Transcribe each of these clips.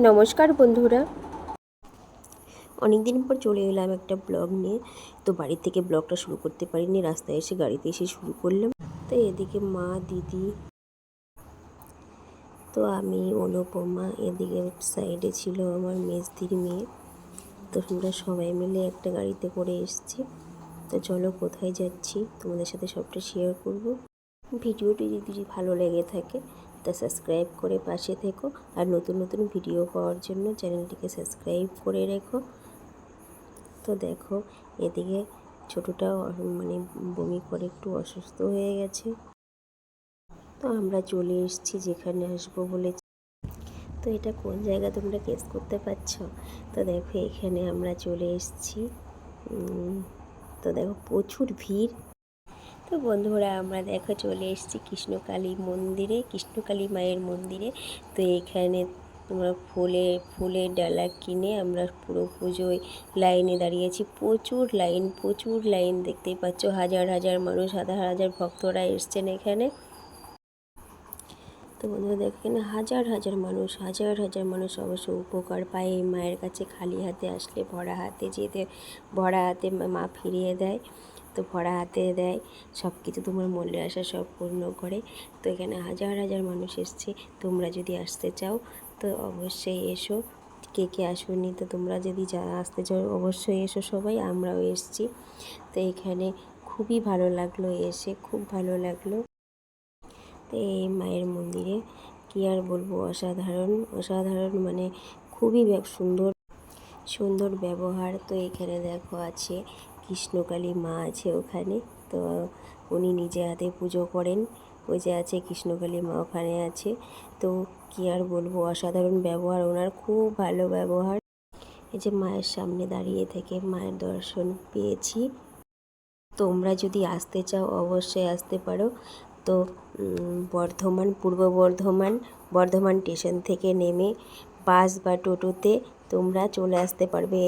নমস্কার বন্ধুরা, অনেক দিন পর চলে এলাম একটা ব্লগ নিয়ে। তো বাড়ি থেকে ব্লগটা শুরু করতে পারিনি, রাস্তায় এসে গাড়িতে এসে শুরু করলাম। তো এদিকে মা, দিদি, তো আমি, অনুপমা, এদিকে সাইডে ছিল আমার মেজদির মেয়ে। তো আমরা সবাই মিলে একটা গাড়িতে করে এসেছি। তো চলো কোথায় যাচ্ছি তোমাদের সাথে সবটা শেয়ার করব। ভিডিওটি যদি ভালো লেগে থাকে তা সাবস্ক্রাইব করে পাশে থেকো, আর নতুন নতুন ভিডিও পাওয়ার জন্য চ্যানেলটিকে সাবস্ক্রাইব করে রেখো। তো দেখো এদিকে ছোটোটা বমি করে একটু অসুস্থ হয়ে গেছে। তো আমরা চলে এসেছি যেখানে আসবো বলে। তো এটা কোন জায়গা তোমরা গেস করতে পারছো? তো দেখো এখানে আমরা চলে এসেছি। তো দেখো প্রচুর ভিড়। তো বন্ধুরা আমরা দেখো চলে এসেছি কৃষ্ণকালী মন্দিরে, কৃষ্ণকালী মায়ের মন্দিরে। তো এখানে তোমরা ফুলের ডালা কিনে আমরা পুরো পুজোয় লাইনে দাঁড়িয়েছি। প্রচুর লাইন দেখতেই পাচ্ছ, হাজার হাজার মানুষ, হাজার হাজার ভক্তরা এসছেন এখানে। তো বন্ধুরা দেখো এখানে হাজার হাজার মানুষ অবশ্য উপকার পায় এই মায়ের কাছে। খালি হাতে আসলে ভরা হাতে মা ফিরিয়ে দেয়। তো ভরা হাতে দেয়, সব কিছু তোমার মনের আশা সব পূর্ণ করে। তো এখানে হাজার হাজার মানুষ এসছে। তোমরা যদি আসতে চাও তো অবশ্যই এসো। কে কে আসোনি, তো তোমরা যদি আসতে চাও অবশ্যই এসো সবাই। আমরাও এসছি। তো এখানে খুবই ভালো লাগলো এসে, খুব ভালো লাগলো। তো এই মায়ের মন্দিরে কী আর বলবো, অসাধারণ মানে খুবই সুন্দর ব্যবহার। তো এখানে দেখো আছে কৃষ্ণকালী মা আছে ওখানে। তো উনি নিজে হাতে পুজো করেন। ওই যে আছে কৃষ্ণকালী মা ওখানে আছে। তো কী আর বলবো, অসাধারণ ব্যবহার ওনার, খুব ভালো ব্যবহার। এই যে মায়ের সামনে দাঁড়িয়ে থেকে মায়ের দর্শন পেয়েছি। তোমরা যদি আসতে চাও অবশ্যই আসতে পারো। তো পূর্ব বর্ধমান স্টেশন থেকে নেমে বাস বা টোটোতে তোমরা চলে আসতে পারবে।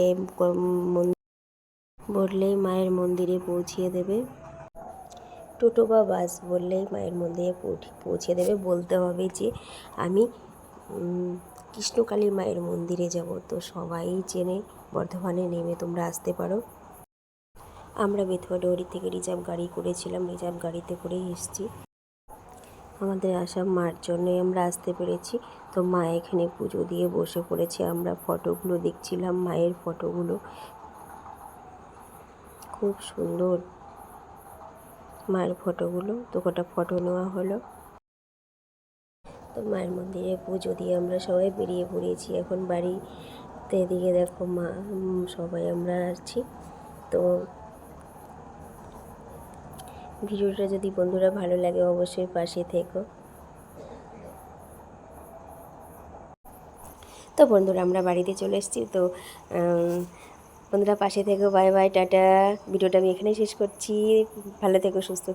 বললেই মায়ের মন্দিরে পৌঁছিয়ে দেবে। টোটো বা বাস বললেই মায়ের মন্দিরে পৌঁছে দেবে। বলতে হবে যে আমি কৃষ্ণকালী মায়ের মন্দিরে যাব। তো সবাই চেনে, বর্ধমানে নেমে তোমরা আসতে পারো। আমরা বেথুয়া ডৌরি থেকে রিজার্ভ গাড়ি করেছিলাম, রিজার্ভ গাড়িতে করেই এসেছি। আমাদের আশা মার জন্যই আমরা আসতে পেরেছি। তো মা এখানে পুজো দিয়ে বসে পড়েছে। আমরা ফটোগুলো দেখছিলাম, মায়ের ফটোগুলো খুব সুন্দর। মায়ের ফটোগুলো তো কটা ফটো নেওয়া হলো। তো মায়ের মন্দিরে পুজো দিয়ে আমরা সবাই বেরিয়ে পড়েছি এখন বাড়ি। তো এদিকে দেখো মা, সবাই আমরা আছি। তো ভিডিওটা যদি বন্ধুরা ভালো লাগে অবশ্যই পাশে থেকো। তো বন্ধুরা আমরা বাড়িতে চলে এসেছি। তো বন্ধুরা পাশে থেকো, বাই বাই, টাটা। ভিডিওটা আমি এখানেই শেষ করছি। ভালো থেকো, সুস্থ।